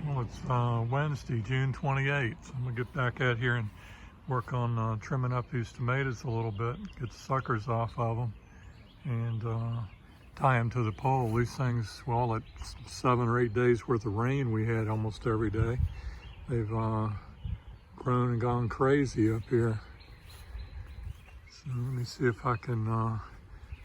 Well, it's Wednesday, June 28th. I'm gonna get back out here and work on trimming up these tomatoes a little bit, get the suckers off of them, and tie them to the pole. These things, well, at 7 or 8 days worth of rain we had almost every day, they've grown and gone crazy up here. So let me see if I can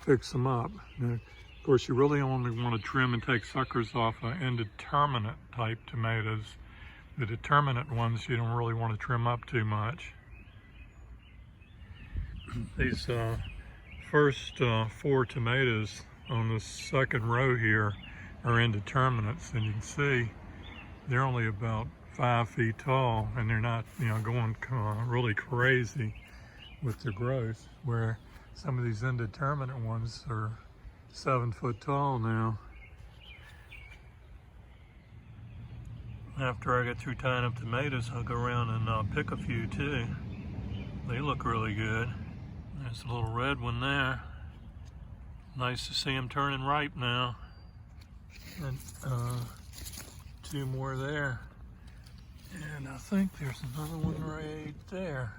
fix them up. Now, of course, you really only want to trim and take suckers off indeterminate type tomatoes. The determinate ones you don't really want to trim up too much. These first 4 tomatoes on this second row here are indeterminates, and you can see they're only about 5 feet tall, and they're not, going really crazy with their growth, where some of these indeterminate ones are 7 foot tall now. After I get through tying up tomatoes, I'll go around and pick a few too. They look really good. There's a little red one there. Nice to see them turning ripe now. And 2 more there. And I think there's another one right there.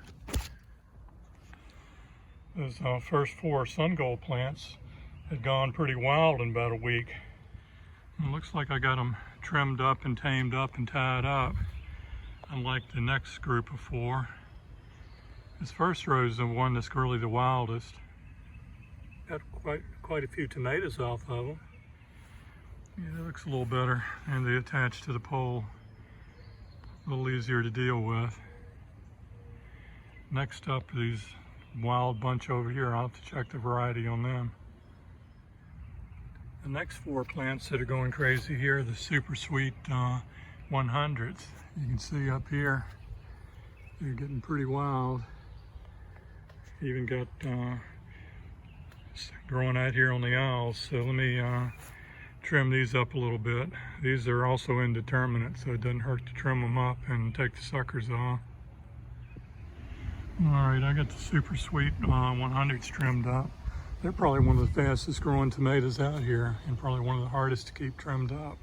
Those first 4 sun gold plants had gone pretty wild in about a week. It looks like I got them trimmed up and tamed up and tied up, unlike the next group of 4. This first row is the one that's really the wildest. Got quite a few tomatoes off of them. Yeah, it looks a little better, and they attach to the pole. A little easier to deal with. Next up, these wild bunch over here. I'll have to check the variety on them. The next 4 plants that are going crazy here are the super sweet 100s. You can see up here, they're getting pretty wild. Even got growing out here on the aisles. So let me trim these up a little bit. These are also indeterminate, so it doesn't hurt to trim them up and take the suckers off. All right, I got the super sweet 100s trimmed up. They're probably one of the fastest growing tomatoes out here, and probably one of the hardest to keep trimmed up.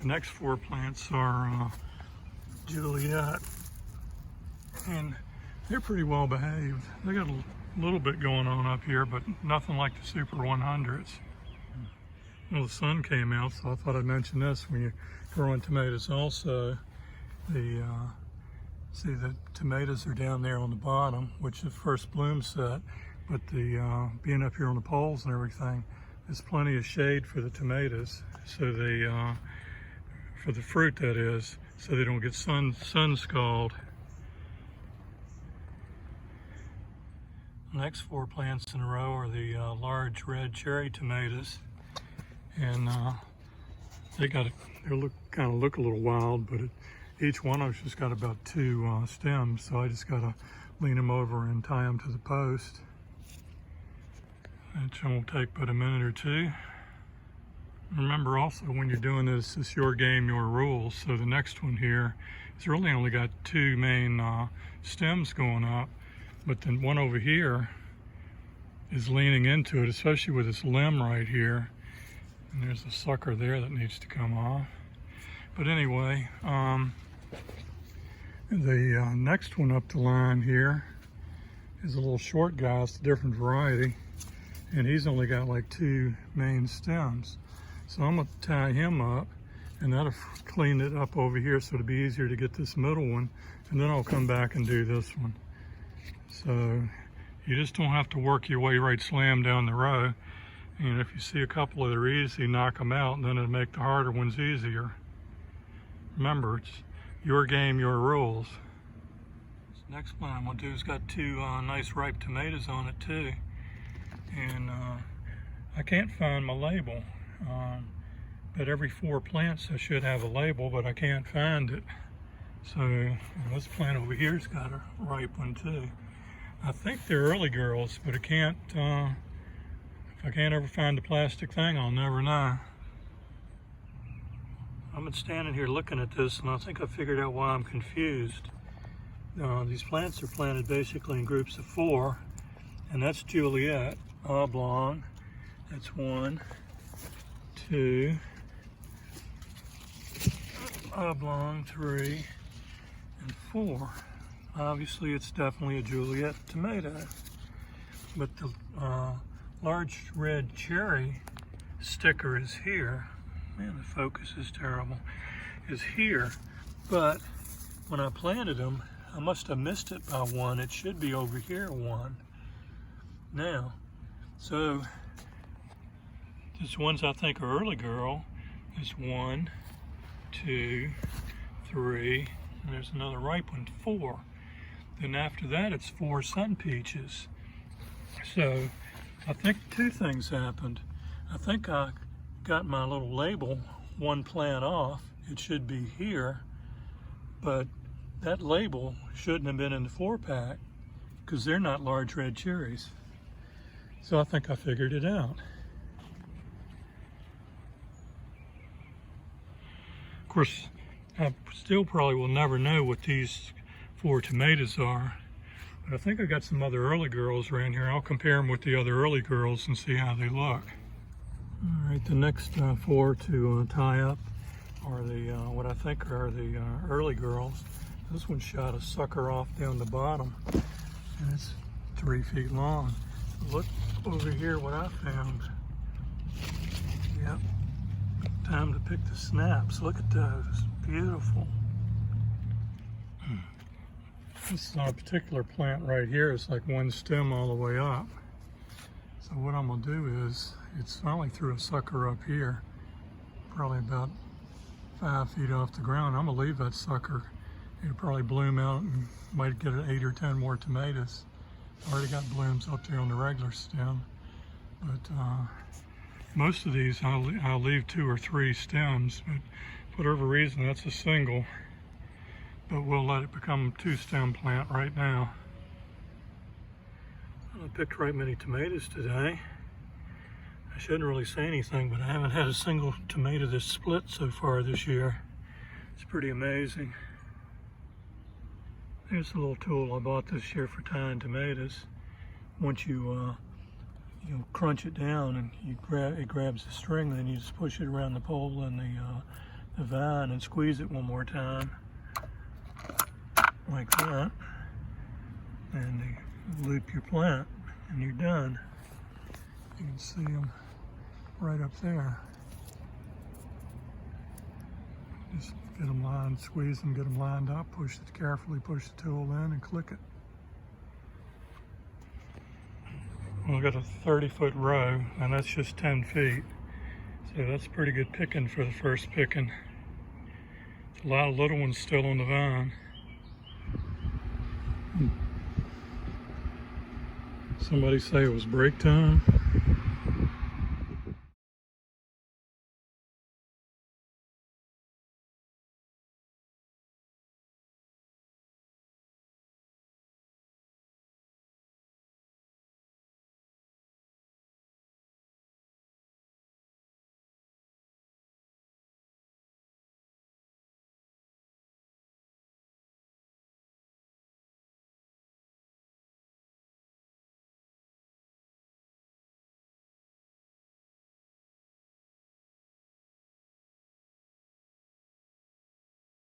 The next 4 plants are Juliet, and they're pretty well behaved. They got a little bit going on up here, but nothing like the super 100s. Well, the sun came out, so I thought I'd mention this. When you're growing tomatoes also, see the tomatoes are down there on the bottom, which is the first bloom set, but the being up here on the poles and everything, there's plenty of shade for the tomatoes, so they, for the fruit that is, so they don't get sun scald. The next 4 plants in a row are the large red cherry tomatoes, and they kind of look a little wild, but each one of them's just got about 2 stems, so I just got to lean them over and tie them to the post. Which won't take but a minute or 2. Remember also, when you're doing this, it's your game, your rules. So the next one here, it's really only got 2 main stems going up, but then one over here is leaning into it, especially with this limb right here. And there's a sucker there that needs to come off. But anyway, the next one up the line here is a little short guy. It's a different variety, and he's only got like 2 main stems. So I'm gonna tie him up, and that'll clean it up over here so it'll be easier to get this middle one, and then I'll come back and do this one. So you just don't have to work your way right slam down the row. And if you see a couple that are easy, knock them out, and then it'll make the harder ones easier. Remember, it's your game, your rules. This next one I'm gonna do has got 2 nice ripe tomatoes on it too. And I can't find my label. But every 4 plants I should have a label, but I can't find it. So this plant over here's got a ripe one too. I think they're early girls, but I can't, if I can't ever find the plastic thing, I'll never know. I've been standing here looking at this, and I think I figured out why I'm confused. These plants are planted basically in groups of 4, and that's Juliet, oblong. That's 1, 2, oblong, 3, and 4. Obviously, it's definitely a Juliet tomato, but the large red cherry sticker is here. Man, the focus is terrible. Is here, but when I planted them, I must have missed it by 1. It should be over here 1. Now, so this ones I think are early girl is 1, 2, 3, and there's another ripe one, 4. Then after that, it's 4 sun peaches. So I think 2 things happened. I think I got my little label 1 plant off. It should be here, but that label shouldn't have been in the 4-pack because they're not large red cherries. So I think I figured it out. Of course, I still probably will never know what these 4 tomatoes are, but I think I got some other early girls around here. I'll compare them with the other early girls and see how they look. All right, the next 4 to tie up are the what I think are the early girls. This one shot a sucker off down the bottom, and it's 3 feet long. Look over here what I found. Yep, time to pick the snaps. Look at those, beautiful. This particular plant right here is like 1 stem all the way up. So what I'm gonna do is, it's finally threw a sucker up here, probably about 5 feet off the ground. I'm gonna leave that sucker. It'll probably bloom out and might get 8 or 10 more tomatoes. Already got blooms up there on the regular stem, but most of these I'll leave 2 or 3 stems, but for whatever reason that's a single. But we'll let it become a 2-stem plant right now. I picked right many tomatoes today. I shouldn't really say anything, but I haven't had a single tomato that's split so far this year. It's pretty amazing. Here's a little tool I bought this year for tying tomatoes. Once you crunch it down and it grabs the string, then you just push it around the pole and the vine and squeeze it 1 more time, like that, and you loop your plant, and you're done. You can see them right up there. Just get them lined, squeeze them, get them lined up, carefully push the tool in and click it. Well, I've got a 30-foot row, and that's just 10 feet. So that's pretty good picking for the first picking. There's a lot of little ones still on the vine. Somebody say it was break time.